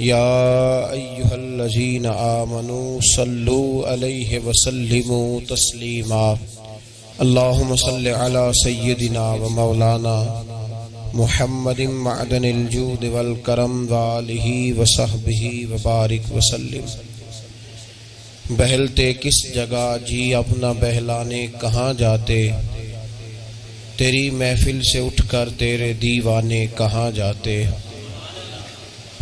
या अय्युहल्लज़ीना आमनू सल्लू अलैहि वसल्लिमू तस्लीमा। अल्लाहुम्मा सल्लि अला सय्यिदिना व मौलाना मुहम्मदिन मअदनिल जूद वल करम व आलिहि व सहबिहि व बारिक वसल्लिम। बहलते किस जगह जी अपना बहलाने कहाँ जाते, तेरी महफिल से उठकर तेरे दीवाने कहाँ जाते।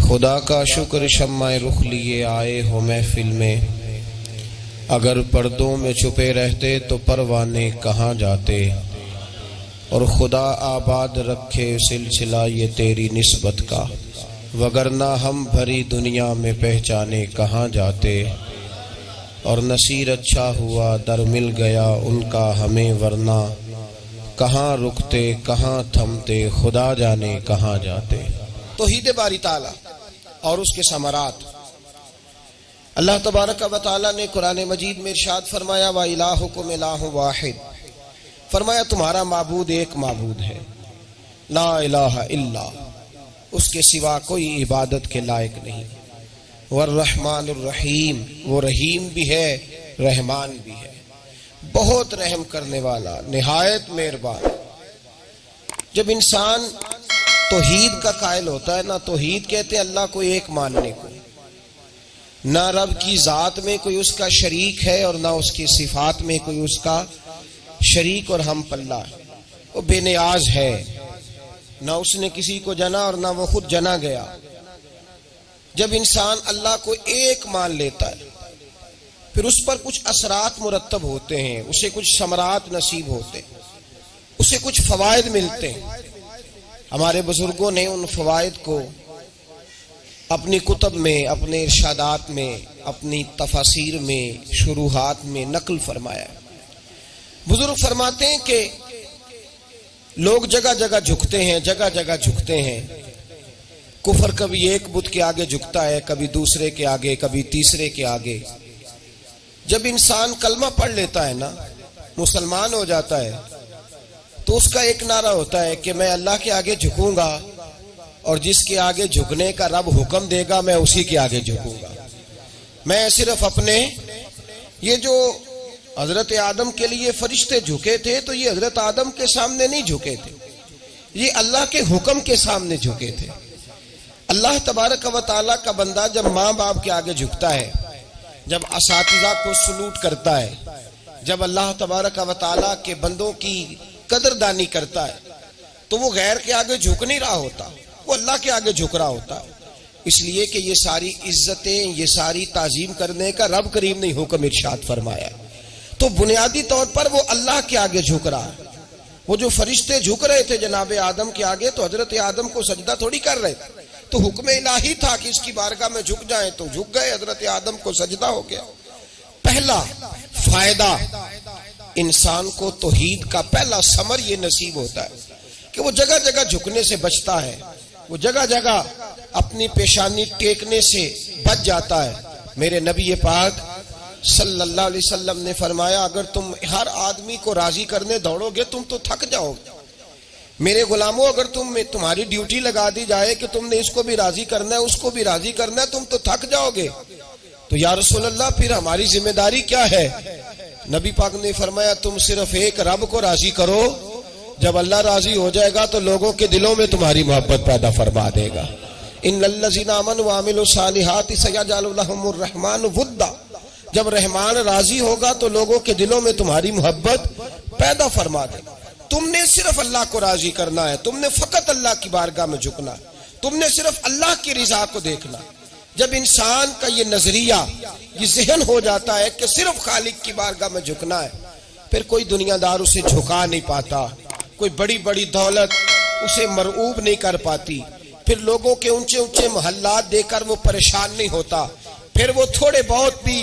खुदा का शुक्र शम्मा रुख लिए आए हो महफिल में, अगर पर्दों में छुपे रहते तो परवाने कहाँ जाते। और खुदा आबाद रखे सिलसिला ये तेरी निस्बत का, वगरना हम भरी दुनिया में पहचाने कहाँ जाते। और नसीर अच्छा हुआ दर मिल गया उनका हमें, वरना कहाँ रुकते कहाँ थमते खुदा जाने कहाँ जाते। तौहीद बारी ताला और उसके समरात। अल्लाह तबारक व तआला ने कुरान मजीद में इरशाद फरमाया, व इलाहुकुम इलाहु वाहिद, फरमाया तुम्हारा माबूद एक माबूद है, ला इलाहा इल्ला, उसके सिवा कोई इबादत के लायक नहीं। वर्रहमानुर रहीम, वो रहीम भी है रहमान भी है, बहुत रहम करने वाला निहायत मेहरबान। जब इंसान तौहीद का कायल होता है ना, तौहीद कहते हैं अल्लाह को एक मानने को, ना रब की जात में कोई उसका शरीक है और ना उसकी सिफात में कोई उसका शरीक और हम पल्ला है। वो बेनियाज है, ना उसने किसी को जना और ना वो खुद जना गया। जब इंसान अल्लाह को एक मान लेता है, फिर उस पर कुछ असरात मुरत्तब होते हैं, उसे कुछ समरात नसीब होते हैं, उसे कुछ फवायद मिलते हैं। हमारे बुजुर्गों ने उन फवायद को अपनी कुतब में, अपने इरशादात में, अपनी तफासीर में, शुरूहात में नकल फरमाया। बुजुर्ग फरमाते हैं कि लोग जगह जगह झुकते हैं, जगह जगह झुकते हैं। कुफर कभी एक बुत के आगे झुकता है, कभी दूसरे के आगे, कभी तीसरे के आगे। जब इंसान कलमा पढ़ लेता है ना, मुसलमान हो जाता है, तो उसका एक नारा होता है कि मैं अल्लाह के आगे झुकूंगा और जिसके आगे झुकने का रब हुक्म देगा मैं उसी के आगे झुकूंगा। मैं सिर्फ अपने, ये जो हजरत आदम के लिए फरिश्ते झुके थे, तो ये हजरत आदम के सामने नहीं झुके थे, ये अल्लाह के हुक्म के सामने झुके थे। अल्लाह तबारक व तआला का बंदा जब माँ बाप के आगे झुकता है, जब असातिज़ा को सलूट करता है, जब अल्लाह तबारक व तआला के बंदों की कदरदानी करता है, तो वो गैर के आगे झुक नहीं रहा होता, वो अल्लाह के आगे झुक रहा होता है। इसलिए कि ये सारी इज्जतें, ये सारी ताजीम करने का रब करीम ने हुक्म इरशाद फरमाया। तो बुनियादी तौर पर वो अल्लाह के आगे झुक रहा है। वो जो फरिश्ते झुक रहे थे जनाब आदम के आगे, तो हजरत आदम को सजदा थोड़ी कर रहे थे, तो हुक्म इलाही था कि इसकी बारगाह में झुक जाए, तो झुक गए, हजरत आदम को सजदा हो गया। पहला फायदा इंसान को तौहीद का, पहला समर ये नसीब होता है कि वो जगह जगह झुकने से बचता है, वो जगह जगह अपनी पेशानी टेकने से बच जाता है। मेरे नबी पाक सल्लल्लाहु अलैहि वसल्लम ने फरमाया, अगर तुम हर आदमी को राजी करने दौड़ोगे तुम तो थक जाओगे। मेरे गुलामों, अगर तुम्हारी ड्यूटी लगा दी जाए कि तुमने इसको भी राजी करना है, उसको भी राजी करना है, तुम तो थक जाओगे। तो या रसूल अल्लाह, फिर हमारी जिम्मेदारी क्या है? नबी पाक ने फरमाया, तुम सिर्फ एक रब को राजी करो, जब अल्लाह राजी हो जाएगा तो लोगों के दिलों में तुम्हारी मोहब्बत पैदा फरमा देगा। इन्नल्लज़ीना आमनू व अमिलुस सालिहाति सयजअलु लहुमुर रहमानु वुद्दा, जब रहमान राजी होगा तो लोगों के दिलों में तुम्हारी मोहब्बत पैदा फरमा देगा। तुमने सिर्फ अल्लाह को राजी करना है, तुमने फकत अल्लाह की बारगाह में झुकना है, तुमने सिर्फ अल्लाह की रिजा को देखना। जब इंसान का ये नजरिया, ये ज़हन हो जाता है कि सिर्फ खालिक की बारगाह में झुकना है, फिर कोई दुनियादार उसे झुका नहीं पाता, कोई बड़ी बड़ी दौलत उसे मरऊब नहीं कर पाती, फिर लोगों के ऊंचे ऊंचे महल्लात देकर वो परेशान नहीं होता, फिर वो थोड़े बहुत भी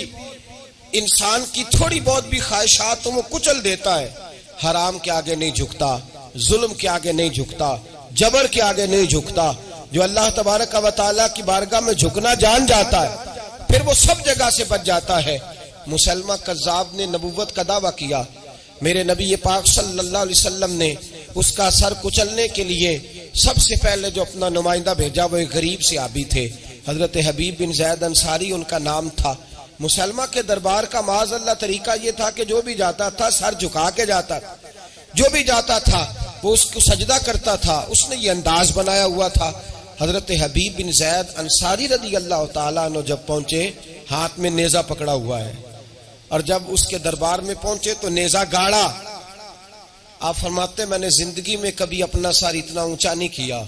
इंसान की थोड़ी बहुत भी ख्वाहिशात तो वो कुचल देता है। हराम के आगे नहीं झुकता, जुल्म के आगे नहीं झुकता, जबर के आगे नहीं झुकता। जो अल्लाह तबारक व तआला की बारगाह में झुकना जान जाता है, फिर वो सब जगह से बच जाता है। मुसलमा कज़्ज़ाब ने नबुव्वत का दावा किया, मेरे नबी पाक सल्लल्लाहु अलैहि वसल्लम ने उसका सर कुचलने के लिए सबसे पहले जो अपना नुमाइंदा भेजा वो एक गरीब से आबी थे। हजरत हबीब बिन जैद अंसारी उनका नाम था। मुसलमा के दरबार का माज़अल्लाह तरीका ये था कि जो भी जाता था सर झुका के जाता, जो भी जाता था वो उसको सजदा करता था। उसने ये अंदाज बनाया हुआ था। हजरत हबीब बिन जैद अंसारी रदी अल्लाह ताला अन्हु जब पहुंचे, हाथ में नेजा पकड़ा हुआ है, और जब उसके दरबार में पहुंचे तो नेजा गाड़ा। आप फरमाते मैंने जिंदगी में कभी अपना सर इतना ऊंचा नहीं किया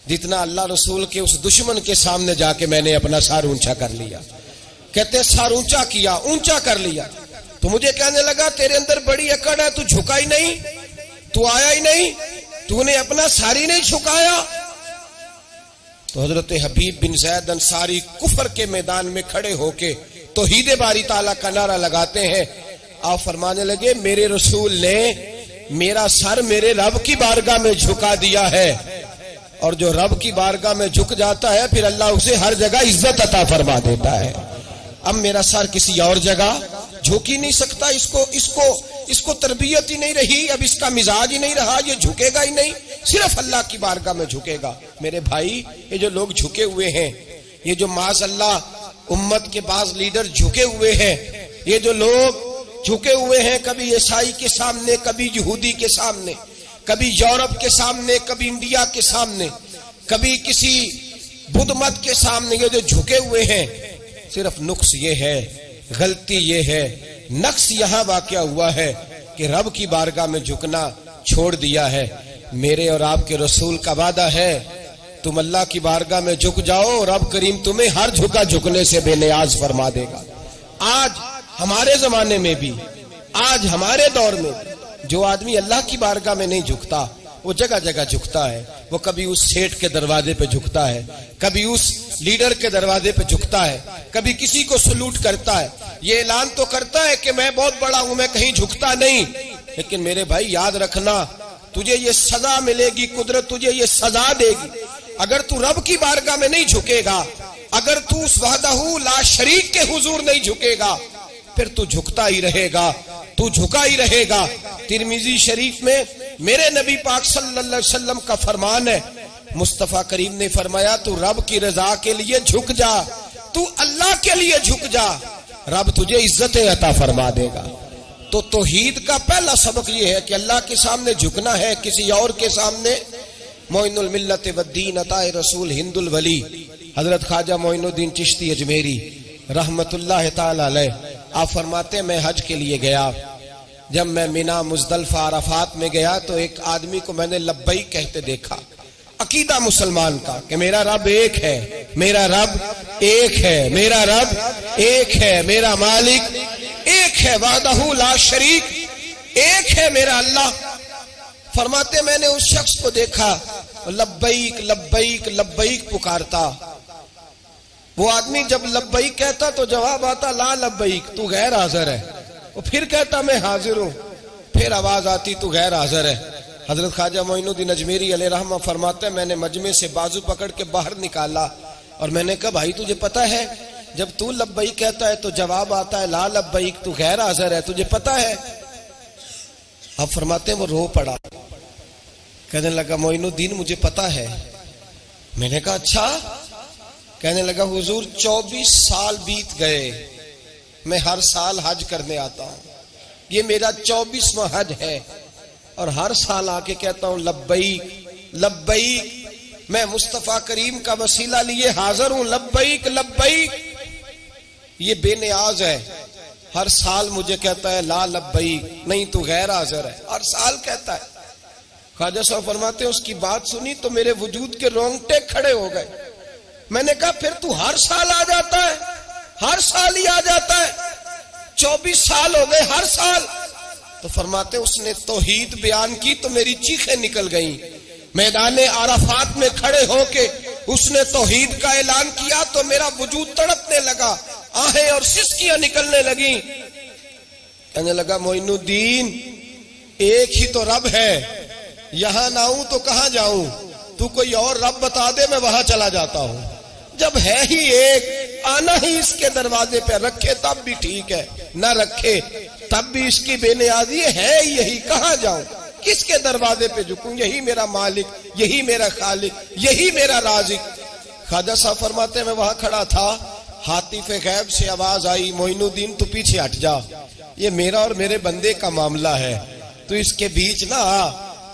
जितना अल्लाह रसूल के उस दुश्मन के सामने जाके मैंने अपना सर ऊंचा कर लिया। कहते सर ऊंचा किया, ऊंचा कर लिया। तो मुझे कहने लगा तेरे अंदर बड़ी अकड़ है, तू झुका ही नहीं, तू आया ही नहीं, तूने अपना सर ही नहीं झुकाया। तो हजरत हबीब बिन जैद अंसारी कुफर के मैदान में खड़े होके तौहीद बारी ताला का नारा लगाते हैं। आप फरमाने लगे मेरे रसूल ने मेरा सर मेरे रब की बारगाह में झुका दिया है, और जो रब की बारगाह में झुक जाता है फिर अल्लाह उसे हर जगह इज्जत अता फरमा देता है। अब मेरा सर किसी और जगह झुक ही नहीं सकता, इसको तरबियत ही नहीं रही, अब इसका मिजाज ही नहीं रहा, ये झुकेगा ही नहीं, सिर्फ अल्लाह की बारगाह में झुकेगा। मेरे भाई ये जो लोग झुके हुए हैं, ये जो माज़अल्लाह उम्मत के बाज लीडर झुके हुए हैं, ये जो लोग झुके हुए हैं कभी ईसाई के सामने, कभी यहूदी के सामने, कभी यूरोप के सामने, कभी इंडिया के सामने, कभी किसी बुद्ध मत के सामने, ये जो झुके हुए हैं सिर्फ नुक्स ये है, गलती ये है, नक्स यहाँ वाक़या हुआ है कि रब की बारगाह में झुकना छोड़ दिया है। मेरे और आपके रसूल का वादा है तुम अल्लाह की बारगाह में झुक जाओ, रब करीम तुम्हें हर झुका झुकने से बेनियाज फरमा देगा। आज हमारे जमाने में भी, आज हमारे दौर में जो आदमी अल्लाह की बारगाह में नहीं झुकता वो जगह जगह झुकता है। वो कभी उस सेठ के दरवाजे पे झुकता है, कभी उस लीडर के दरवाजे पे झुकता है, कभी किसी को सलूट करता है, ये ऐलान तो करता है कि मैं बहुत बड़ा हूं, मैं कहीं झुकता नहीं। लेकिन मेरे भाई याद रखना, तुझे ये सजा मिलेगी, कुदरत तुझे ये सजा देगी अगर तू रब की बारगाह में नहीं झुकेगा, अगर तू उस वहदहू ला शरीक के हुजूर नहीं झुकेगा, फिर तू झुकता ही रहेगा, तू झुका ही रहेगा। तिरमिजी शरीफ में मेरे नबी पाक सल्लल्लाहु अलैहि वसल्लम का फरमान है, मुस्तफा करीम ने फरमाया तू रब की रजा के लिए झुक जा, तू अल्लाह के लिए झुक जा, रब तुझे इज्जत अता फरमा देगा। तो तौहीद का पहला सबक ये है कि अल्लाह के सामने झुकना है, किसी और के सामने। मोइनुल मिल्लत वद्दीन अताए रसूल हिंदुल वली हजरत ख्वाजा मोइनुद्दीन चिश्ती अजमेरी रहमतुल्लाह ताला अलैह, आप फरमाते मैं हज के लिए गया, जब मैं मिना मुजदलफा अराफात में गया तो एक आदमी को मैंने लब्बैक कहते देखा, अकीदा मुसलमान का कि मेरा रब एक है, मेरा रब एक है, मेरा रब एक है, मेरा मालिक एक है, वादहू ला शरीक, एक है मेरा अल्लाह। फरमाते मैंने उस शख्स को देखा लब्बैक लब्बैक लब्बैक पुकारता। वो आदमी जब लब्बैक कहता तो जवाब आता ला लब्बैक, तू गैर हाजिर है। वो फिर कहता मैं हाजिर हूं, फिर आवाज आती तू गैर हाजिर है। हजरत ख्वाजा मोइनुद्दीन अजमेरी अलैहि रहमा फरमाते मैंने मजमे से बाजू पकड़ के बाहर निकाला और मैंने कहा भाई तुझे पता है जब तू लब्बैक कहता है तो जवाब आता है ला लब्बैक, तू गैर हाजिर है, तुझे पता है? अब फरमाते वो रो पड़ा, कहने लगा मोइनुद्दीन मुझे पता है। मैंने कहा अच्छा? कहने लगा हुजूर 24 साल बीत गए, मैं हर साल हज करने आता हूं, ये मेरा 24वां हज है और हर साल आके कहता हूं लब्बैक लब्बैक, मैं मुस्तफा करीम का वसीला लिए हाजिर हूं, लब्बैक लब्बैक। ये बेनियाज है, हर साल मुझे कहता है ला लब्बैक, नहीं तू गैर हाजिर है, हर साल कहता है। ख्वाजा साहब फरमाते हैं उसकी बात सुनी तो मेरे वजूद के रोंगटे खड़े हो गए। मैंने कहा फिर तू हर साल आ जाता है, हर साल ही आ जाता है, 24 साल हो गए हर साल। तो फरमाते उसने तौहीद बयान की तो मेरी चीखें निकल गईं। मैदान आराफात में खड़े होके उसने तौहीद का ऐलान किया तो मेरा वजूद तड़पने लगा, आहें और सिसकियां निकलने लगी। कहने लगा मोइनुद्दीन एक ही तो रब है, यहां ना आऊं तो कहां जाऊं, तू कोई और रब बता दे मैं वहां चला जाता हूं। जब है ही एक, आना ही इसके दरवाजे पे, रखे तब भी ठीक है, ना रखे तब भी इसकी बेनियाजी है यही, कहां जाऊं, किसके दरवाजे पे झुकूं, यही मेरा मालिक, यही मेरा खालिक, यही मेरा राज़िक। ख्वाजा साहब फरमाते मैं वहां खड़ा था, हातिफे गैब से आवाज आई, मोइनुद्दीन तू पीछे हट जा, ये मेरा और मेरे बंदे का मामला है, तू इसके बीच ना आ।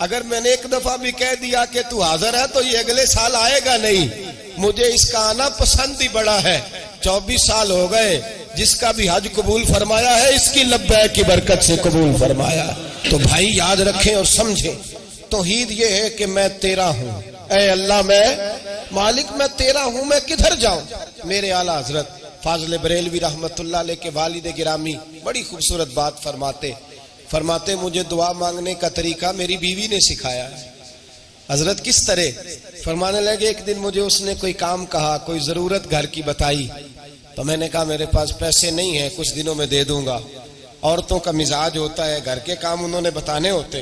अगर मैंने एक दफा भी कह दिया कि तू हाजिर है तो ये अगले साल आएगा नहीं। मुझे इसका आना पसंद ही बड़ा है। 24 साल हो गए, जिसका भी हज कबूल फरमाया है इसकी लब्बैक की बरकत से कबूल फरमाया। तो भाई याद रखें और समझें, तौहीद ये है कि मैं तेरा हूं, ऐ अल्लाह मैं मालिक मैं तेरा हूं, मैं किधर जाऊं। मेरे आला हजरत फाजल बरेलवी रहमतुल्लाह अलैह के वालिद गिरामी बड़ी खूबसूरत बात फरमाते मुझे दुआ मांगने का तरीका मेरी बीवी ने सिखाया है। हजरत किस तरह? फरमाने लगे एक दिन मुझे उसने कोई काम कहा, कोई जरूरत घर की बताई, तो मैंने कहा मेरे पास पैसे नहीं है, कुछ दिनों में दे दूंगा। औरतों का मिजाज होता है, घर के काम उन्होंने बताने होते।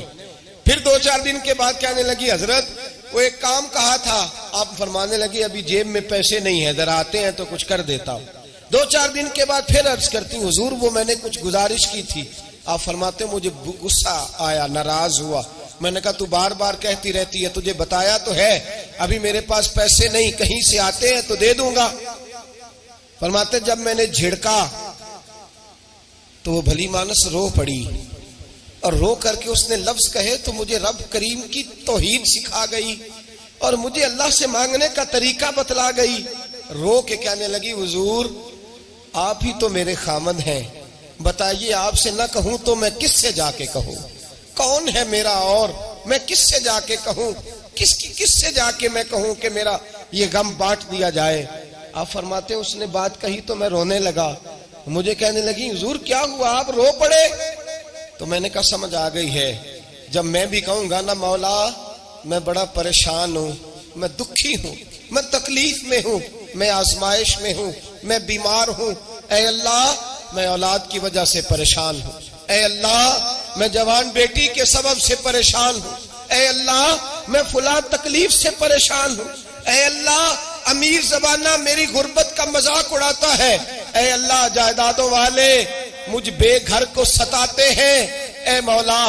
फिर 2-4 दिन के बाद कहने लगी हजरत वो एक काम कहा था। आप फरमाने लगी अभी जेब में पैसे नहीं है, जरा आते हैं तो कुछ कर देता हूँ। 2-4 दिन के बाद फिर अर्ज करती हूँ हुजूर वो मैंने कुछ गुजारिश की थी। आप फरमाते मुझे गुस्सा आया, नाराज हुआ। मैंने कहा तू बार बार कहती रहती है, तुझे बताया तो है, अभी मेरे पास पैसे नहीं, कहीं से आते हैं तो दे दूंगा। फरमाते जब मैंने झिड़का तो वो भली मानस रो पड़ी, और रो करके उसने लफ्ज कहे तो मुझे रब करीम की तौहीद सिखा गई और मुझे अल्लाह से मांगने का तरीका बतला गई। रो के कहने लगी हुजूर आप ही तो मेरे खामद हैं, बताइए आपसे न कहूं तो मैं किससे जाके कहूं? कौन है मेरा और मैं किससे जाके कहूं? किससे जाके मैं कहूं कि मेरा ये गम बांट दिया जाए? आप फरमाते उसने बात कही तो मैं रोने लगा। मुझे कहने लगी हुजूर क्या हुआ, आप रो पड़े? तो मैंने कहा समझ आ गई है, जब मैं भी कहूंगा ना मौला मैं बड़ा परेशान हूं, मैं दुखी हूं, मैं तकलीफ में हूं, मैं आजमाइश में हूं, मैं बीमार हूं, ऐ अल्लाह मैं औलाद की वजह से परेशान हूं, ऐ अल्लाह मैं जवान बेटी के सबब से परेशान हूं, ऐ अल्लाह मैं फुला तकलीफ से परेशान हूं, ऐ अल्लाह अमीर जबाना मेरी गुर्बत का मजाक उड़ाता है, ऐ अल्लाह जायदादों वाले मुझ बेघर को सताते हैं, ऐ मौला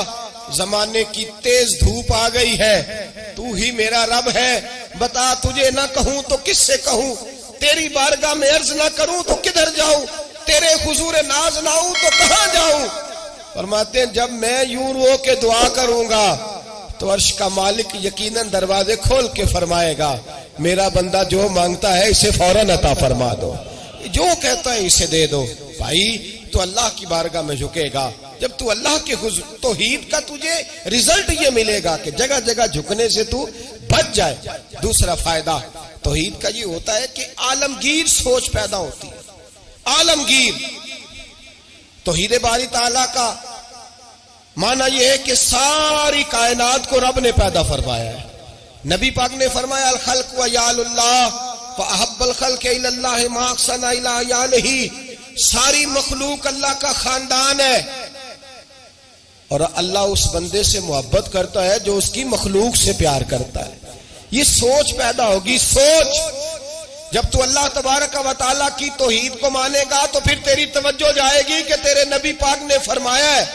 जमाने की तेज धूप आ गई है, तू ही मेरा रब है, बता तुझे ना कहूं तो किससे कहूं? तेरी बारगाह में अर्ज ना करूं तो किधर जाऊं? तेरे हुजूर नाज ना आऊं तो कहां जाऊं? फरमाते हैं जब मैं यूं रो के दुआ करूंगा तो अर्श का मालिक यकीनन दरवाजे खोल के फरमाएगा मेरा बंदा जो मांगता है इसे फौरन अता फरमा दो, जो कहता है इसे दे दो। भाई तो अल्लाह की बारगाह में झुकेगा, जब तू अल्लाह के तौहीद का तुझे रिजल्ट ये मिलेगा कि जगह जगह झुकने से तू बच जाए। दूसरा फायदा तौहीद का ये होता है कि आलमगीर सोच पैदा होती है। आलमगीर तौहीद बारी ताला का माना यह है कि सारी कायनात को रब ने पैदा फरमाया है। नबी पाक ने फरमाया अल खल्क व यालुल्लाह व अहब्बल खल्क इलल्लाह मा अहसना इला यालिही, सारी मखलूक अल्लाह का खानदान है और अल्लाह उस बंदे से मोहब्बत करता है जो उसकी मखलूक से प्यार करता है। ये सोच पैदा होगी। सोच जब तू अल्लाह तबारक व तआला की तौहीद को मानेगा तो फिर तेरी तवज्जो जाएगी कि तेरे नबी पाक ने फरमाया है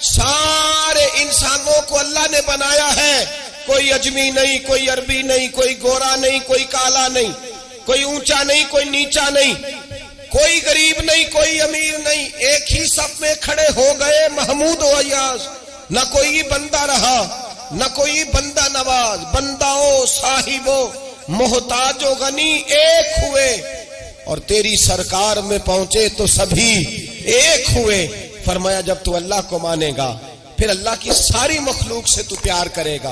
सारे इंसानों को अल्लाह ने बनाया है, कोई अजमी नहीं, कोई अरबी नहीं, कोई गोरा नहीं, कोई काला नहीं, कोई ऊंचा नहीं, कोई नीचा नहीं, कोई गरीब नहीं, कोई अमीर नहीं, एक ही सफ में खड़े हो गए महमूद व अय्याज। न कोई बंदा रहा न कोई बंदा नवाज, बंदाओं साहिबो मोहताजो गनी एक हुए और तेरी सरकार में पहुंचे तो सभी एक हुए। फरमाया जब तू अल्लाह को मानेगा फिर अल्लाह की सारी मखलूक से तू प्यार करेगा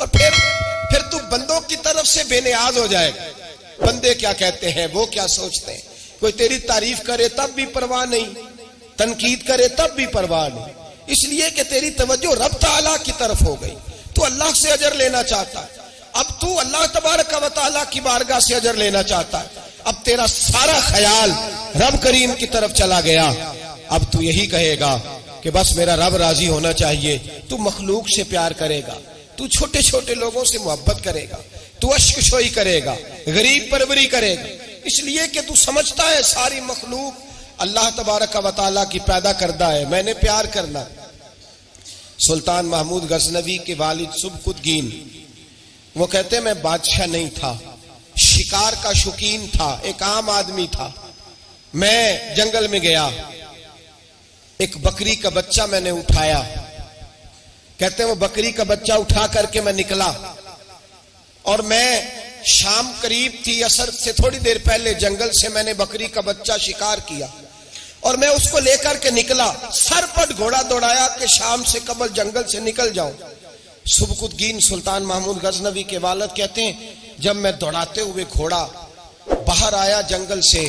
और फिर तू बंदों की तरफ से बेनियाज हो जाएगा। बंदे क्या कहते हैं, वो क्या सोचते हैं, कोई तेरी तारीफ करे तब भी परवाह नहीं, तनकीद करे तब भी परवाह नहीं, इसलिए कि तेरी तवज्जो रब ताला की तरफ हो गई। तू अल्लाह से अजर लेना चाहता है, अब तू अल्लाह तबारक व तआला की बारगाह से अजर लेना चाहता है, अब तेरा सारा ख्याल रब करीम की तरफ चला गया। अब तू यही कहेगा कि बस मेरा रब राजी होना चाहिए। तू मखलूक से प्यार करेगा, तू छोटे छोटे लोगों से मोहब्बत करेगा, तू अश्कशोई करेगा, गरीब परवरी करेगा, इसलिए कि तू समझता है सारी मखलूक अल्लाह तबारक व तआला की पैदा करदा है, मैंने प्यार करना। सुल्तान महमूद गजनवी के वालिद सुबकुतगीन वो कहते मैं बादशाह नहीं था, शिकार का शौकीन था, एक आम आदमी था। मैं जंगल में गया, एक बकरी का बच्चा मैंने उठाया। कहते हैं वो बकरी का बच्चा उठा करके मैं निकला और मैं शाम करीब थी, असर से थोड़ी देर पहले जंगल से मैंने बकरी का बच्चा शिकार किया और मैं उसको लेकर के निकला। सरपट घोड़ा दौड़ाया कि शाम से कबल जंगल से निकल जाऊं। सुबकुतगीन सुल्तान महमूद गजनवी के वालिद कहते हैं जब मैं दौड़ाते हुए घोड़ा बाहर आया जंगल से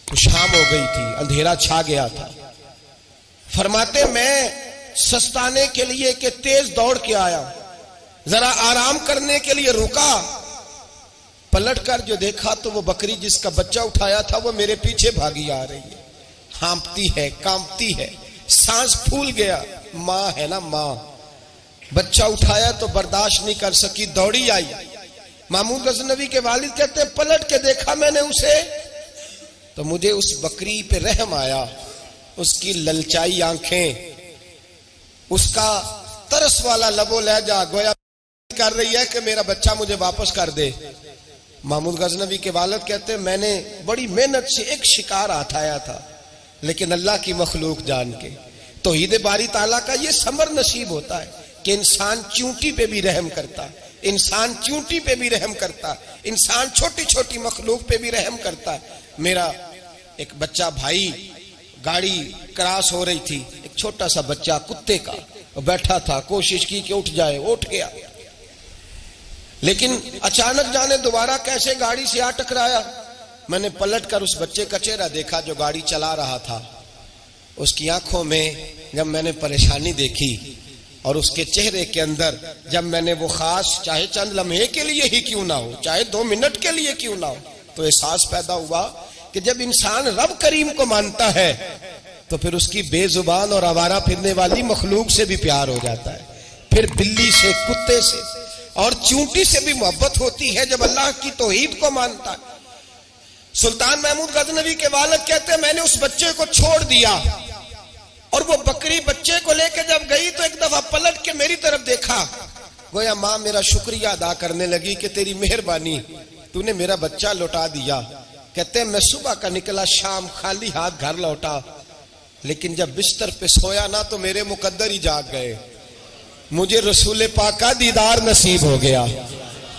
तो शाम हो गई थी, अंधेरा छा गया था। फरमाते मैं सस्ताने के लिए कि तेज दौड़ के आया, जरा आराम करने के लिए रुका, पलटकर जो देखा तो वो बकरी जिसका बच्चा उठाया था वो मेरे पीछे भागी आ रही है, हाँपती है, कांपती है, सांस फूल गया। माँ है ना माँ, बच्चा उठाया तो बर्दाश्त नहीं कर सकी, दौड़ी आई। महमूद गजनवी के वालिद कहते हैं पलट के देखा मैंने उसे तो मुझे उस बकरी पे रहम आया, उसकी ललचाई आंखें, उसका तरस वाला लबो लहजा गोया कर रही है कि मेरा बच्चा मुझे वापस कर दे। महमूद गजनवी के वालिद कहते हैं मैंने बड़ी मेहनत से एक शिकार आठाया था, लेकिन अल्लाह की मखलूक जान के तौहीद बारी ताला का ये समर नसीब होता है कि इंसान चूंटी पे भी रहम करता, इंसान चूंटी पे भी रहम करता, इंसान छोटी छोटी मखलूक पे भी रहम करता। मेरा एक बच्चा भाई, गाड़ी क्रॉस हो रही थी, एक छोटा सा बच्चा कुत्ते का बैठा था, कोशिश की कि उठ जाए, उठ गया, लेकिन अचानक जाने दोबारा कैसे गाड़ी से आ टकराया। मैंने पलट कर उस बच्चे का चेहरा देखा जो गाड़ी चला रहा था। उसकी आंखों में जब मैंने परेशानी देखी और उसके चेहरे के अंदर जब मैंने वो खास, चाहे चंद लम्हे के लिए ही क्यों ना हो, चाहे 2 मिनट के लिए क्यों ना हो, तो एहसास पैदा हुआ कि जब इंसान रब करीम को मानता है तो फिर उसकी बेजुबान और आवारा फिरने वाली मखलूक से भी प्यार हो जाता है, फिर बिल्ली से, कुत्ते से और चूंटी से भी मोहब्बत होती है जब अल्लाह की तौहीद को मानता है। सुल्तान महमूद गजनवी के वालिद कहते हैं मैंने उस बच्चे को छोड़ दिया और वो बकरी बच्चे को लेकर जब गई तो एक दफा पलट के मेरी तरफ देखा, गोया माँ मेरा शुक्रिया अदा करने लगी कि तेरी मेहरबानी, तूने मेरा बच्चा लौटा दिया। कहते हैं मैं सुबह का निकला, शाम खाली हाथ घर लौटा, लेकिन जब बिस्तर पे सोया ना तो मेरे मुकद्दर ही जाग गए। मुझे रसूल पाक का दीदार नसीब हो गया,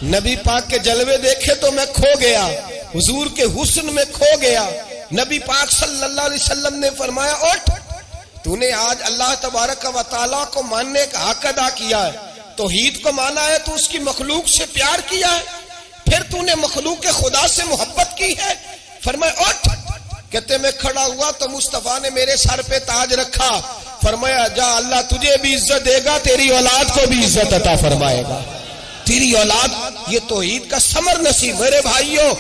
नबी पाक के जलवे देखे तो मैं खो गया, हुजूर के हुस्न में खो गया। नबी पाक सल्लल्लाहु अलैहि वसल्लम ने फरमाया उठ, तूने आज अल्लाह तबारक व तआला को मानने का हक अदा किया है, तौहीद को माना है, तो उसकी मखलूक से प्यार किया है, फिर तूने मखलूक के खुदा से मोहब्बत की है। फरमाया उठ। कहते मैं खड़ा हुआ तो मुस्तफा ने मेरे सर पे ताज रखा, फरमाया जा अल्लाह तुझे भी इज्जत देगा, तेरी औलाद को भी इज्जत अता फरमाएगा, तेरी औलाद। ये तौहीद का समर नसीब। मेरे भाइयों,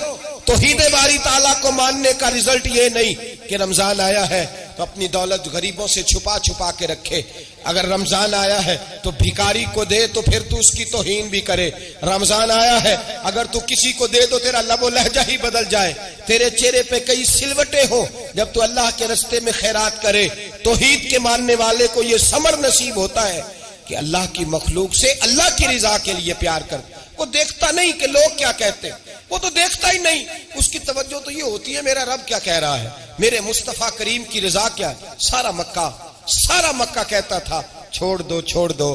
तौहीद बारी ताला को मानने का रिजल्ट ये नहीं कि रमजान आया है तो अपनी दौलत गरीबों से छुपा छुपा के रखे, अगर रमजान आया है तो भिखारी को दे तो फिर तू उसकी तौहीन भी करे, रमजान आया है अगर तू किसी को दे तो तेरा लबो लहजा ही बदल जाए, तेरे चेहरे पे कई सिलवटें हो जब तू अल्लाह के रास्ते में खैरात करे। तौहीद के मानने वाले को यह समर नसीब होता है कि अल्लाह की मखलूक से अल्लाह की रिजा के लिए प्यार कर। वो देखता नहीं कि लोग क्या कहते हैं, वो तो देखता ही नहीं, उसकी तवज्जो तो ये होती है मेरा रब क्या कह रहा है, मेरे मुस्तफा करीम की रजा क्या है। सारा मक्का कहता था छोड़ दो छोड़ दो,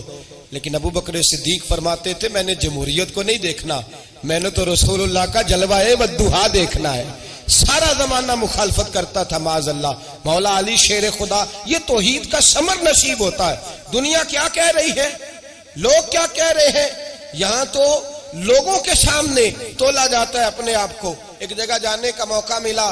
लेकिन अबू बकर सिद्दीक फरमाते थे मैंने जमहूरियत को नहीं देखना, मैंने तो रसूलुल्लाह का जलवाए वद्दुहा देखना है। सारा जमाना मुखालफत करता था माज़अल्लाह। मौला अली शेर खुदा, ये तौहीद का समर नसीब होता है। दुनिया क्या कह रही है, लोग क्या कह रहे हैं, यहाँ तो लोगों के सामने तोला जाता है अपने आप को। एक जगह जाने का मौका मिला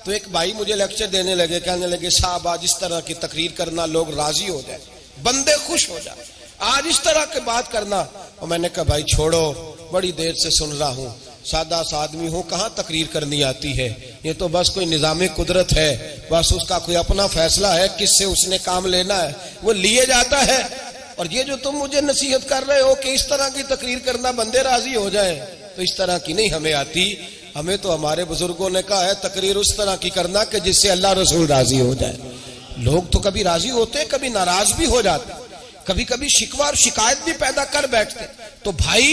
तो एक भाई मुझे लेक्चर देने लगे, कहने लगे साहब आज इस तरह की तकरीर करना, लोग राजी हो जाए, बंदे खुश हो जाए, आज इस तरह की बात करना। और मैंने कहा भाई छोड़ो, बड़ी देर से सुन रहा हूँ, सादा सा आदमी हूँ, कहाँ तकरीर करनी आती है, ये तो बस कोई निजाम कुदरत है, बस उसका कोई अपना फैसला है, किससे उसने काम लेना है वो लिए जाता है। और ये जो तुम मुझे नसीहत कर रहे हो कि इस तरह की तकरीर करना बंदे राजी हो जाए, तो इस तरह की नहीं हमें आती। हमें तो हमारे बुजुर्गों ने कहा है तकरीर उस तरह की करना कि जिससे अल्लाह रसूल राजी हो जाए। लोग तो कभी राजी होते, कभी नाराज भी हो जाते, कभी कभी शिकवा और शिकायत भी पैदा कर बैठते। तो भाई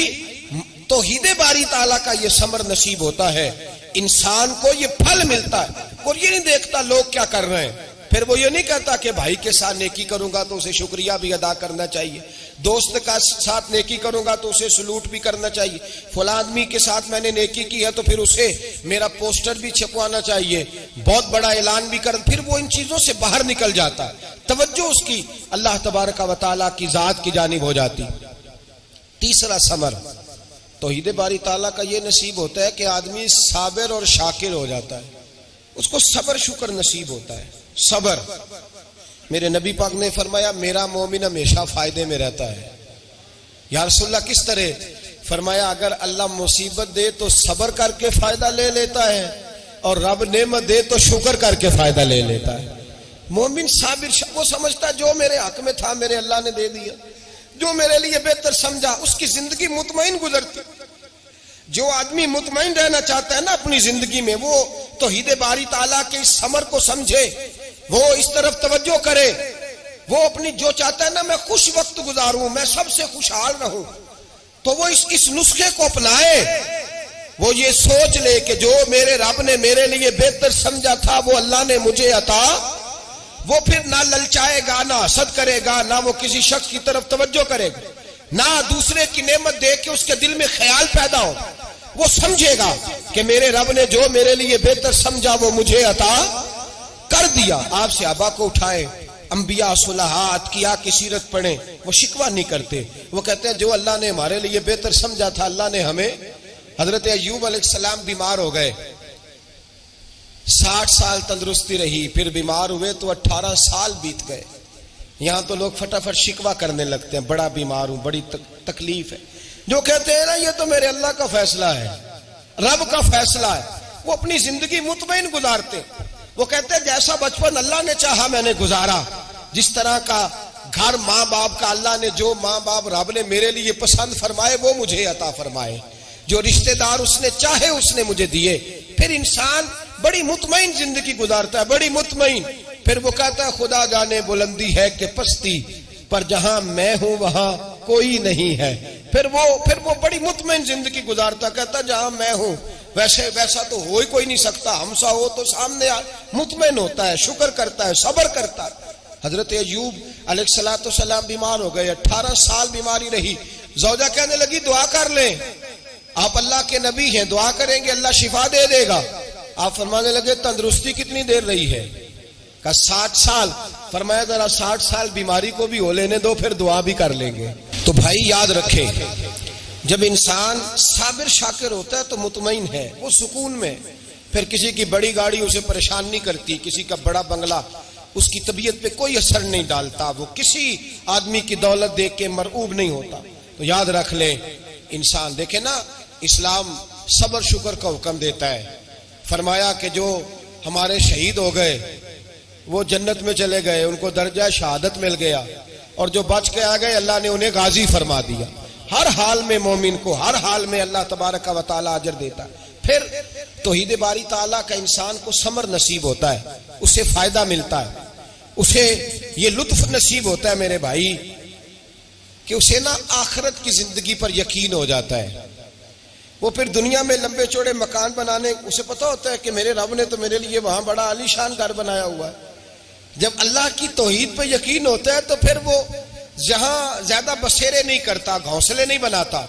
तौहीद बारी ताला का ये समर नसीब होता है, इंसान को ये फल मिलता है। और ये नहीं देखता लोग क्या कर रहे हैं, फिर वो ये नहीं कहता कि भाई के साथ नेकी करूंगा तो उसे शुक्रिया भी अदा करना चाहिए, दोस्त का साथ नेकी करूंगा तो उसे सलूट भी करना चाहिए, फला आदमी के साथ मैंने नेकी की है तो फिर उसे मेरा पोस्टर भी छपवाना चाहिए, बहुत बड़ा ऐलान भी कर। फिर वो इन चीजों से बाहर निकल जाता है, तवज्जो उसकी अल्लाह तबारक व तआला की जात की जानिब हो जाती। तीसरा समर तौहीद बारी ताला का ये नसीब होता है कि आदमी साबिर और शाकिर हो जाता है, उसको सबर शुक्र नसीब होता है। सबर, मेरे नबी पाक ने फरमाया मेरा मोमिन हमेशा फायदे में रहता है। या रसूलल्लाह किस तरह? फरमाया अगर अल्लाह मुसीबत दे तो सबर करके फायदा ले लेता है, और रब नेमत दे तो शुक्र करके फायदा ले लेता है। मोमिन साबिर, वो समझता है जो मेरे हक में था मेरे अल्लाह ने दे दिया, जो मेरे लिए बेहतर समझा, उसकी जिंदगी मुतमईन गुजरती। जो आदमी मुतमईन रहना चाहता है ना अपनी जिंदगी में, वो तौहीद बारी ताला के इस समर को समझे, वो इस तरफ तवज्जो करे, वो अपनी जो चाहता है ना मैं खुश वक्त गुजारूं, मैं सबसे खुशहाल रहूं, तो वो इस नुस्खे को अपनाए। वो ये सोच ले कि जो मेरे रब ने मेरे लिए बेहतर समझा था वो अल्लाह ने मुझे अता, वो फिर ना ललचाएगा, ना हसद करेगा, ना वो किसी शख्स की तरफ तवज्जो करेगा, ना दूसरे की नेमत देख के उसके दिल में ख्याल पैदा हो। वो समझेगा कि मेरे रब ने जो मेरे लिए बेहतर समझा वो मुझे अता कर दिया। आप सहाबा को उठाए, अंबिया सुलहा अतकिया की सीरत पढ़े, वो शिकवा नहीं करते, वो कहते हैं जो अल्लाह ने हमारे लिए बेहतर समझा था अल्लाह ने हमें। हजरत अय्यूब अलैहिस्सलाम बीमार हो गए, 60 साल तंदुरुस्ती रही, फिर बीमार हुए तो 18 साल बीत गए। यहां तो लोग फटाफट शिकवा करने लगते हैं, बड़ा बीमार हूं, बड़ी तकलीफ है। जो कहते हैं ना ये तो मेरे अल्लाह का फैसला है, रब का फैसला है, वो अपनी जिंदगी मुतमईन गुजारते। वो कहते हैं जैसा बचपन अल्लाह ने चाहा मैंने गुजारा, जिस तरह का घर माँ बाप का अल्लाह ने, जो माँ बाप रब ने मेरे लिए पसंद फरमाए वो मुझे अता फरमाए, जो रिश्तेदार उसने चाहे उसने मुझे दिए। फिर इंसान बड़ी मुतमईन जिंदगी गुजारता है, बड़ी मुतमईन। फिर वो कहता है खुदा जाने बुलंदी है कि पस्ती, पर जहां मैं हूं वहां कोई नहीं है। फिर वो बड़ी मुतमईन जिंदगी गुजारता, कहता जहां मैं हूं वैसा तो हो ही कोई नहीं सकता, हमसा हो तो सामने मुतमईन होता है, शुक्र करता है, सबर करता है। हजरत अय्यूब अलैहिस्सलाम बीमार हो गए, 18 साल बीमारी रही। जौजा कहने लगी दुआ कर लें, आप अल्लाह के नबी हैं, दुआ करेंगे अल्लाह शिफा दे देगा। आप फरमाने लगे तंदुरुस्ती कितनी देर रही है? का 60 साल। फरमाया जरा 60 साल बीमारी को भी हो लेने दो, फिर दुआ भी कर लेंगे। तो भाई याद रखे, जब इंसान साबिर शाकिर होता है तो मुतमईन है, वो सुकून में। फिर किसी की बड़ी गाड़ी उसे परेशान नहीं करती, किसी का बड़ा बंगला उसकी तबीयत पे कोई असर नहीं डालता, वो किसी आदमी की दौलत देख के मरऊब नहीं होता। तो याद रख ले इंसान, देखे ना इस्लाम सबर शुक्र का हुक्म देता है। फरमाया कि जो हमारे शहीद हो गए वो जन्नत में चले गए, उनको दर्जा शहादत मिल गया, और जो बच के आ गए अल्लाह ने उन्हें गाजी फरमा दिया। हर हाल में मोमिन को हर हाल में अल्लाह तबारक व तआला अजर देता है। फिर तौहीद बारी ताला का इंसान को समर नसीब होता है, उससे फायदा मिलता है, उसे ये लुत्फ नसीब होता है मेरे भाई कि उसे ना आखिरत की जिंदगी पर यकीन हो जाता है। वो फिर दुनिया में लंबे चौड़े मकान बनाने, उसे पता होता है कि मेरे रब ने तो मेरे लिए वहां बड़ा आलीशान घर बनाया हुआ है। जब अल्लाह की तौहीद पर यकीन होता है तो फिर वो जहां ज्यादा बसेरे नहीं करता, घोंसले नहीं बनाता।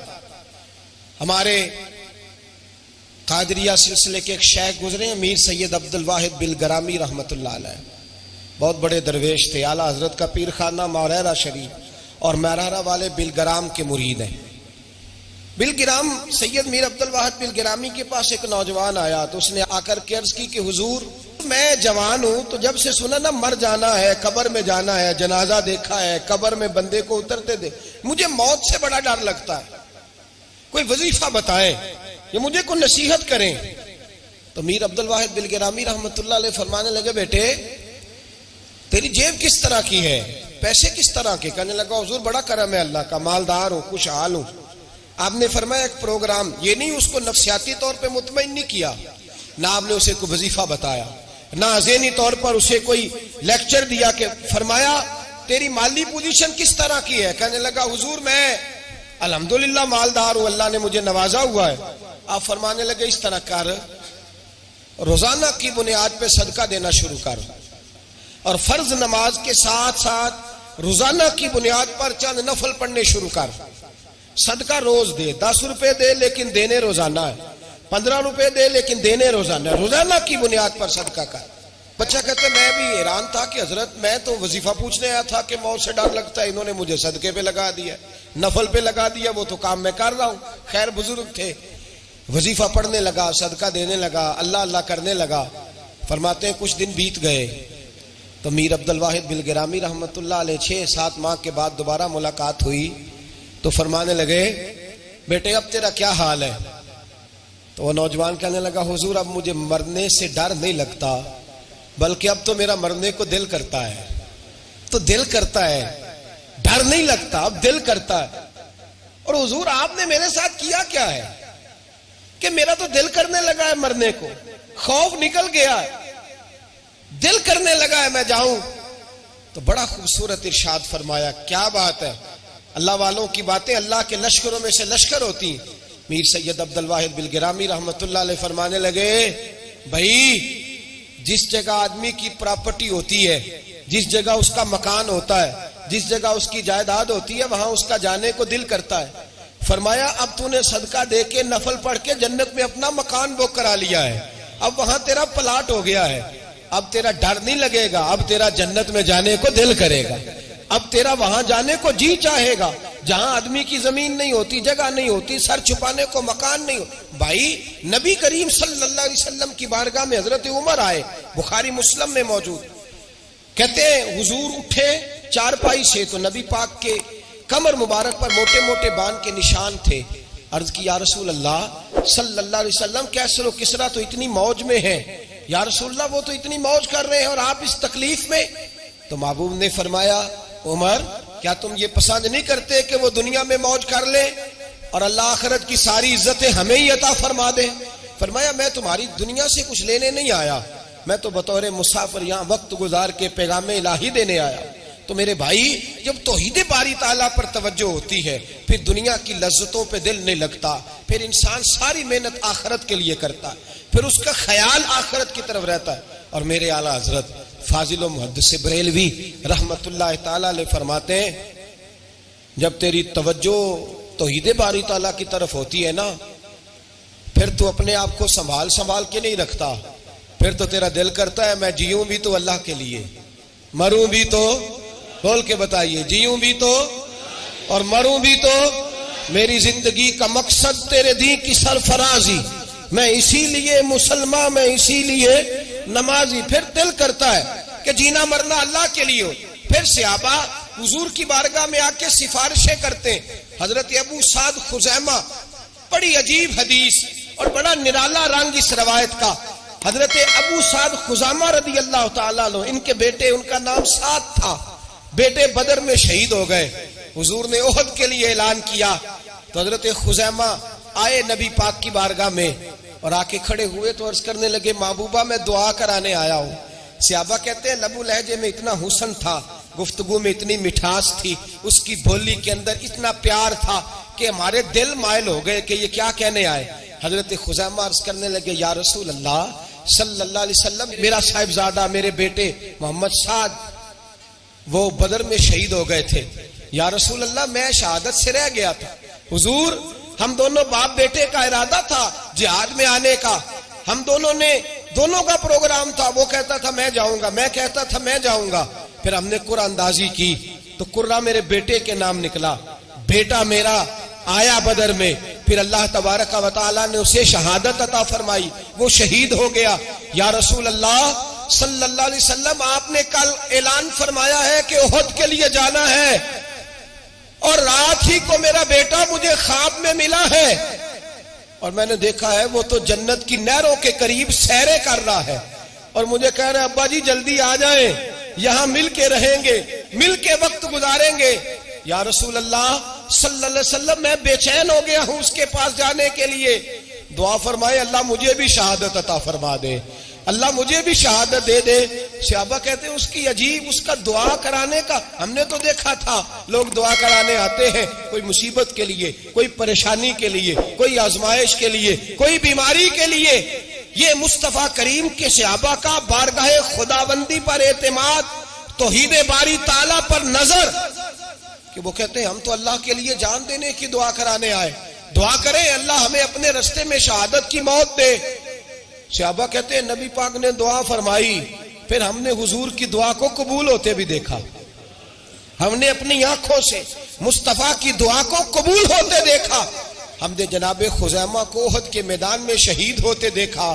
हमारे कादरिया सिलसिले के एक शेख गुजरे, मीर सैयद अब्दुल वाहिद बिलगरामी रहमतुल्लाह अलैह, बहुत बड़े दरवेश थे, आला हजरत का पीर खाना मौलाना शरीफ और मैरारा वाले बिलगराम के मुरीद हैं। बिलगिराम सैयद मीर अब्दुल वाहिद बिलगिरामी के पास एक नौजवान आया, तो उसने आकर के अर्ज की कि हुजूर मैं जवान हूं, तो जब से सुना ना मर जाना है, कब्र में जाना है, जनाजा देखा है, कब्र में बंदे को उतरते दे, मुझे मौत से बड़ा डर लगता है, कोई वजीफा बताएं या मुझे कोई नसीहत करें। तो मीर अब्दुल वाहिद बिलगिरामी रहमतुल्लाह अलैह फरमाने लगे, बेटे तेरी जेब किस तरह की है, पैसे किस तरह के? कहने लगा हुजूर बड़ा करम है अल्लाह का, मालदार हूं, खुशहाल हूं। आपने फरमाया एक प्रोग्राम, ये नहीं उसको नफ्सियाती तौर पे मुतमईन नहीं किया, ना आपने उसे कोई वजीफा बताया, ना ज़हनी तौर पर उसे कोई लेक्चर दिया, कि फरमाया तेरी माली पोजीशन किस तरह की है? कहने लगा हुजूर मैं अल्हम्दुलिल्लाह मालदार हूं, अल्लाह ने मुझे नवाजा हुआ है। आप फरमाने लगे इस तरह कर, रोजाना की बुनियाद पे सदका देना शुरू कर और फर्ज नमाज के साथ साथ रोजाना की बुनियाद पर चंद नफल पढ़ने शुरू कर। सदका रोज दे, 10 रुपए दे लेकिन देने रोजाना है, 15 रुपए दे लेकिन देने रोजाना है, रोजाना की बुनियाद पर सदका कर। बच्चा कहते मैं भी हैरान था कि हजरत मैं तो वजीफा पूछने आया था कि मौत से डर लगता है, इन्होंने मुझे सदके पे लगा दिया, नफल पे लगा दिया, वो तो काम मैं कर रहा हूं। खैर बुजुर्ग थे, वजीफा पढ़ने लगा, सदका देने लगा, अल्लाह अल्लाह करने लगा। फरमाते हैं कुछ दिन बीत गए तो मीर अब्दुल वाहिद बिलगिरामी रहमतुल्लाह अलैह 6-7 माह के बाद दोबारा मुलाकात हुई तो फरमाने लगे बेटे अब तेरा क्या हाल है? तो वो नौजवान कहने लगा हुजूर अब मुझे मरने से डर नहीं लगता, बल्कि अब तो मेरा मरने को दिल करता है। तो दिल करता है, डर नहीं लगता, अब दिल करता है। और हुजूर आपने मेरे साथ किया क्या है कि मेरा तो दिल करने लगा है मरने को, खौफ निकल गया है, दिल करने लगा है मैं जाऊं। तो बड़ा खूबसूरत इरशाद फरमाया, क्या बात है, अल्लाह वालों की बातें अल्लाह के लश्करों में से लश्कर होती। मीर सैयद अब्दुल वाहिद बिलगिरामी रहमतुल्लाह अलैह फरमाने लगे भाई जिस जगह आदमी की प्रॉपर्टी होती है, जिस जगह उसका मकान होता है, जिस जगह उसकी जायदाद होती है, वहां उसका जाने को दिल करता है। फरमाया अब तूने सदका दे के नफल पढ़ के जन्नत में अपना मकान बुक करा लिया है, अब वहां तेरा प्लाट हो गया है, अब तेरा डर नहीं लगेगा, अब तेरा जन्नत में जाने को दिल करेगा, अब तेरा वहां जाने को जी चाहेगा जहां आदमी की जमीन नहीं होती, जगह नहीं होती, सर छुपाने को मकान नहीं होता। भाई नबी करीम सल्लल्लाहु अलैहि वसल्लम की बारगाह में हजरत उमर आए, बुखारी मुस्लिम में मौजूद। कहते हैं हुजूर उठे चारपाई से तो नबी पाक के कमर मुबारक पर मोटे मोटे बान के निशान थे। अर्ज की या रसूल अल्लाह सल्लल्लाहु अलैहि वसल्लम कैसर व किसरा तो इतनी मौज में है, या रसूल अल्लाह वो तो इतनी मौज कर रहे हैं और आप इस तकलीफ में। तो महबूब ने फरमाया उमर क्या तुम ये पसंद नहीं करते कि वो दुनिया में मौज कर ले और अल्लाह आखिरत की सारी इज्जतें हमें ही अता फरमा दे? फरमाया मैं तुम्हारी दुनिया से कुछ लेने नहीं आया, मैं तो बतौर मुसाफिर यहाँ वक्त गुजार के पैगाम इलाही देने आया। तो मेरे भाई जब तौहीद बारी ताला पर तवज्जो होती है फिर दुनिया की लज्जतों पे दिल नहीं लगता, फिर इंसान सारी मेहनत आखिरत के लिए करता है, फिर उसका ख्याल आखिरत की तरफ रहता है। और मेरे आला हजरत फाजिल मुहद्दिस बरेलवी रहमतुल्लाह ताला अलैह फरमाते हैं जब तेरी तवज्जो तौहीद बारी ताला की तरफ होती है ना, फिर तू अपने आप को संभाल संभाल के नहीं रखता, फिर तो तेरा दिल करता है मैं जीऊं भी तो अल्लाह के लिए, मरूं भी तो, बोल के बताइए, जीऊं भी तो और मरूं भी तो, मेरी जिंदगी का मकसद तेरे दी की सरफराजी, मैं इसीलिए मुसलमान, मैं इसीलिए नमाजी। फिर दिल करता है कि जीना मरना अल्लाह के लिए हो। फिर सहाबा हुजूर की बारगाह में आके सिफारिशें करते हैं। हजरत अबू साद खुजैमा, बड़ी अजीब हदीस और बड़ा निराला रंग इस रवायत का। हजरत अबू साद खुजैमा रदी अल्लाह तआला अन्हु, इनके बेटे, उनका नाम साद था, बेटे बदर में शहीद हो गए। हुजूर ने ओहद के लिए ऐलान किया तो हजरत खुजैमा आए नबी पाक की बारगाह में और आके खड़े हुए तो अर्ज करने लगे महबूबा मैं दुआ कराने आया हूँ। सहाबा कहते हैं लबू लहजे में इतना हुस्न था, गुफ्तगू में इतनी मिठास थी, उसकी बोली के अंदर इतना प्यार था कि हमारे दिल मायल हो गए कि ये क्या कहने आए। हजरत खुजैमा अर्ज करने लगे या रसूल अल्लाह सल्लल्लाहु अलैहि वसल्लम, मेरा साहिबजादा मेरे बेटे मोहम्मद साद वो बदर में शहीद हो गए थे, या रसूल अल्लाह मैं शहादत से रह गया था। हुजूर हम दोनों बाप बेटे का इरादा था जिहाद में आने का, हम दोनों का प्रोग्राम था, वो कहता था मैं जाऊंगा, मैं कहता था मैं जाऊंगा। फिर हमने कुर्रा अंदाजी की तो कुर्रा मेरे बेटे के नाम निकला, बेटा मेरा आया बदर में, फिर अल्लाह तबारक व तआला ने उसे शहादत अता फरमाई, वो शहीद हो गया। या रसूल अल्लाह सल्लल्लाहु अलैहि वसल्लम आपने कल ऐलान फरमाया है कि ओहद के लिए जाना है और रात ही को मेरा बेटा मुझे ख्वाब में मिला है और मैंने देखा है वो तो जन्नत की नहरों के करीब सैरे कर रहा है और मुझे कह रहे अब्बा जी जल्दी आ जाएं, यहां मिल के रहेंगे, मिल के वक्त गुजारेंगे। या रसूल अल्लाह सल्लल्लाहु अलैहि वसल्लम मैं बेचैन हो गया हूं उसके पास जाने के लिए। दुआ फरमाए अल्लाह मुझे भी शहादत अता फरमा दे, अल्लाह मुझे भी शहादत दे दे। सहाबा कहते हैं उसकी अजीब, उसका दुआ कराने का, हमने तो देखा था लोग दुआ कराने आते हैं कोई मुसीबत के लिए, कोई परेशानी के लिए, कोई आजमाइश के लिए, कोई बीमारी के लिए। ये मुस्तफा करीम के सहाबा का बारगाह खुदाबंदी पर एतमाद, तौहीद बारी ताला पर नजर, कि वो कहते हैं हम तो अल्लाह के लिए जान देने की दुआ कराने आए, दुआ करें अल्लाह हमें अपने रास्ते में शहादत की मौत दे। सहाबा कहते हैं नबी पाक ने दुआ फरमाई, फिर हमने हुजूर की दुआ को कबूल होते भी देखा, हमने अपनी आंखों से मुस्तफा की दुआ को कबूल होते देखा, हमने जनाबे खुजैमा को ओहद के मैदान में शहीद होते देखा।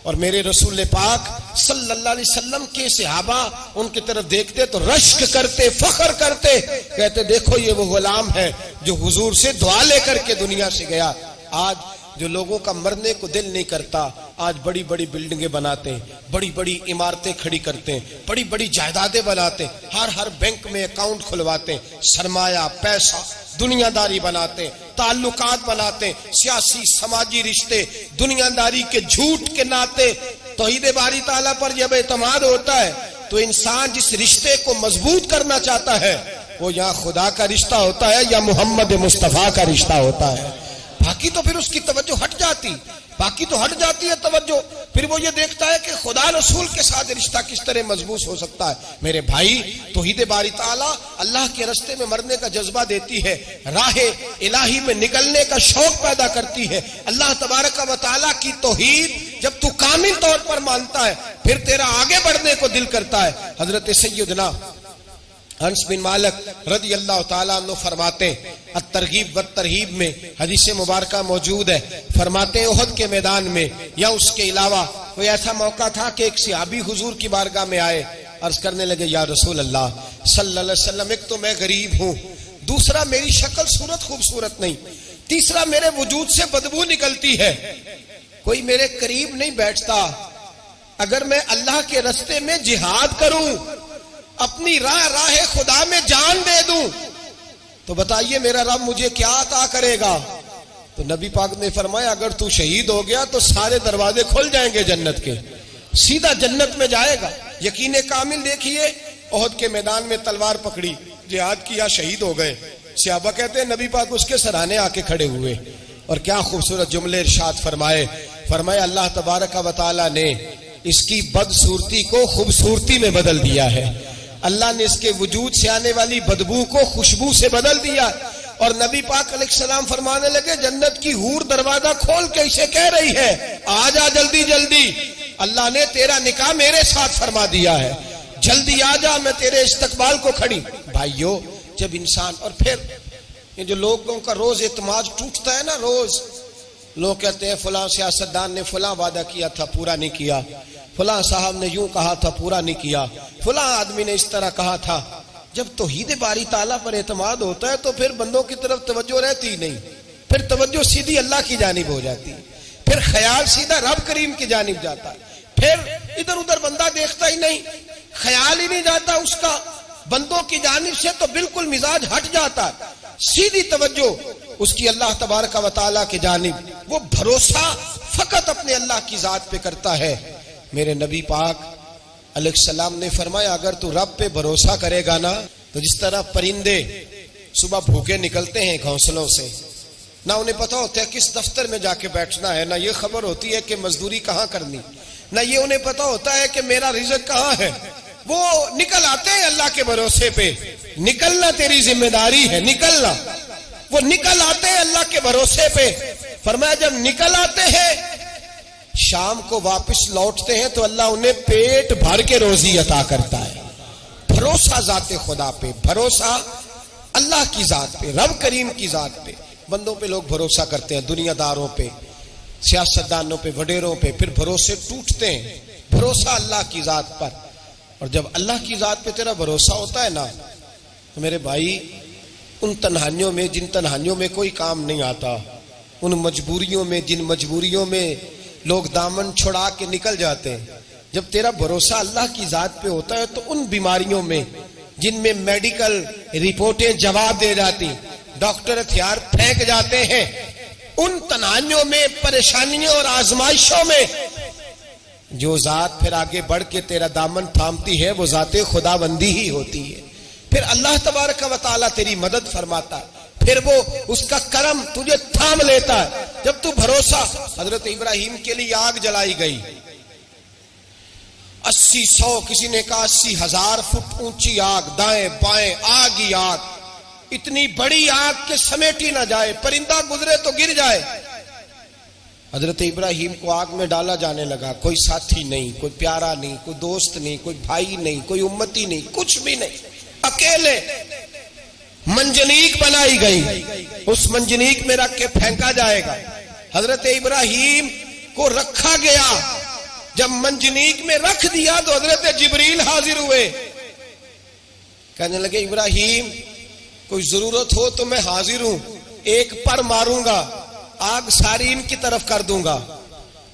और मेरे रसूल पाक सल्लल्लाहु अलैहि वसल्लम के सहाबा उनकी तरफ देखते तो रश्क करते, फख्र करते, कहते देखो ये वो गुलाम है जो हुजूर से दुआ लेकर के दुनिया से गया। आज जो लोगों का मरने को दिल नहीं करता, आज बड़ी बड़ी बिल्डिंगें बनाते हैं, बड़ी बड़ी इमारतें खड़ी करते हैं, बड़ी बड़ी जायदादें बनाते हैं, हर बैंक में अकाउंट खुलवाते हैं, सरमाया पैसा दुनियादारी बनाते हैं, ताल्लुकात बनाते हैं, सियासी समाजी रिश्ते दुनियादारी के झूठ के नाते। तौहीद बारी ताला पर जब एतमाद होता है तो इंसान जिस रिश्ते को मजबूत करना चाहता है वो या खुदा का रिश्ता होता है या मोहम्मद मुस्तफा का रिश्ता होता है। बाकी तो फिर उसकी तवज्जो हट जाती, बाकी तो हट जाती है तवज्जो, फिर वो ये देखता है कि खुदा रसूल के साथ रिश्ता किस तरह मजबूत हो सकता है। मेरे भाई, तौहीद बारी ताला अल्लाह के रास्ते में मरने का जज्बा देती है, राहे इलाही में निकलने का शौक पैदा करती है। अल्लाह तबारक व तआला की तौहीद जब तू कामिल तौर पर मानता है फिर तेरा आगे बढ़ने को दिल करता है। हजरत सैयदना अनस बिन मालिक रज़ी अल्लाह तआला अन्हु फरमाते हैं, अत-तरगीब व तरहीब में हदीस मुबारक मौजूद है, फरमाते हैं ओहद के मैदान में या उसके अलावा कोई ऐसा मौका था कि एक सहाबी हुजूर की बारगाह में आए, अर्ज करने लगे या रसूल अल्लाह सल्लल्लाहु अलैहि वसल्लम, एक तो मैं गरीब हूँ, दूसरा मेरी शक्ल सूरत खूबसूरत नहीं, तीसरा मेरे वजूद से बदबू निकलती है, कोई मेरे करीब नहीं बैठता, अगर मैं अल्लाह के रास्ते में जिहाद करूं, अपनी राह खुदा में जान दे दूं, तो बताइए मेरा रब मुझे क्या अता करेगा। तो नबी पाक ने फरमाया अगर तू शहीद हो गया तो सारे दरवाजे खुल जाएंगे जन्नत के, सीधा जन्नत में जाएगा। यकीन कामिल देखिए, ओहद के मैदान में तलवार पकड़ी, जिहाद किया, शहीद हो गए। सहाबा कहते हैं नबी पाक उसके सराहने आके खड़े हुए और क्या खूबसूरत जुमले इरशाद फरमाए, फरमाया अल्लाह तबारक व तआला ने इसकी बदसूरती को खूबसूरती में बदल दिया है, अल्लाह ने इसके वजूद से आने वाली बदबू को खुशबू से बदल दिया। और नबी पाक अलैहिस्सलाम फरमाने लगे जन्नत की हूर दरवाजा खोल के इसे कह रही है आ जा जल्दी जल्दी, अल्लाह ने तेरा निकाह मेरे साथ फरमा दिया है, जल्दी आ जा, मैं तेरे इस्तकबाल को खड़ी। भाइयों, जब इंसान, और फिर ये जो लोगों का रोज एतमाद टूटता है ना, रोज लोग कहते हैं फलां सियासतदान ने फलां वादा किया था पूरा नहीं किया, फलां साहब ने यूं कहा था पूरा नहीं किया, फलां आदमी ने इस तरह कहा था। जब तौहीद बारी ताला पर एतमाद होता है तो फिर बंदों की तरफ तवज्जो रहती ही नहीं, फिर तवज्जो सीधी अल्लाह की जानिब हो जाती है, फिर ख्याल सीधा रब करीम की जानिब जाता है, फिर इधर उधर बंदा देखता ही नहीं, ख्याल ही नहीं जाता उसका बंदों की जानिब से, तो बिल्कुल मिजाज हट जाता है, सीधी तवज्जो उसकी अल्लाह तबारक व तआला की जानिब, वो भरोसा फकत अपने अल्लाह की जात पे करता है। मेरे नबी पाक अलैहिस्सलाम ने फरमाया अगर तू रब पे भरोसा करेगा ना, तो जिस तरह परिंदे सुबह भूखे निकलते हैं घोंसलों से, ना उन्हें पता होता है किस दफ्तर में जाके बैठना है, ना ये खबर होती है कि मजदूरी कहाँ करनी, ना ये उन्हें पता होता है कि मेरा रिज़्क कहाँ है, वो निकल आते हैं अल्लाह के भरोसे पे। निकलना तेरी जिम्मेदारी है, निकलना, वो निकल आते हैं अल्लाह के भरोसे पे। फरमाया जब निकल आते हैं शाम को वापस लौटते हैं तो अल्लाह उन्हें पेट भर के रोजी अता करता है। भरोसा जाते खुदा पे, भरोसा अल्लाह की जात पे, रब करीम की जात पे। बंदों पे लोग भरोसा करते हैं, दुनियादारों पे, सियासतदानों पे, वडेरों पे, फिर भरोसे टूटते हैं। भरोसा अल्लाह की जात पर, और जब अल्लाह की जात पे तेरा भरोसा होता है ना, तो मेरे भाई उन तन्हाइयों में जिन तन्हाइयों में कोई काम नहीं आता, उन मजबूरियों में जिन मजबूरियों में लोग दामन छुड़ा के निकल जाते हैं, जब तेरा भरोसा अल्लाह की जात पे होता है तो उन बीमारियों में जिनमें मेडिकल रिपोर्टें जवाब दे जाती, डॉक्टर हथियार फेंक जाते हैं, उन तनाइयों में, परेशानियों और आजमाइशों में जो जात फिर आगे बढ़ के तेरा दामन थामती है वो जाते खुदाबंदी ही होती है। फिर अल्लाह तबारक व तआला तेरी मदद फरमाता है, फिर वो उसका करम तुझे थाम लेता है। जब तू भरोसा, हजरत इब्राहिम के लिए आग जलाई गई 80-100, किसी ने कहा 80,000 फुट ऊंची आग, दाएं बाएं आग ही आग, इतनी बड़ी आग के समेटी ना जाए, परिंदा गुजरे तो गिर जाए। हजरत इब्राहिम को आग में डाला जाने लगा, कोई साथी नहीं, कोई प्यारा नहीं, कोई दोस्त नहीं, कोई भाई नहीं, कोई उम्मती नहीं, कुछ भी नहीं, अकेले मंजनीक बनाई गई, उस मंजनीक में रख के फेंका जाएगा। हजरत इब्राहिम को रखा गया, जब मंजनीक में रख दिया तो हजरत जिब्रील हाजिर हुए, कहने लगे इब्राहिम कोई जरूरत हो तो मैं हाजिर हूं, एक पर मारूंगा, आग सारी इनकी तरफ कर दूंगा।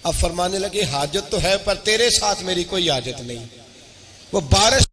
अब फरमाने लगे हाजत तो है पर तेरे साथ मेरी कोई हाजत नहीं। वो बारिश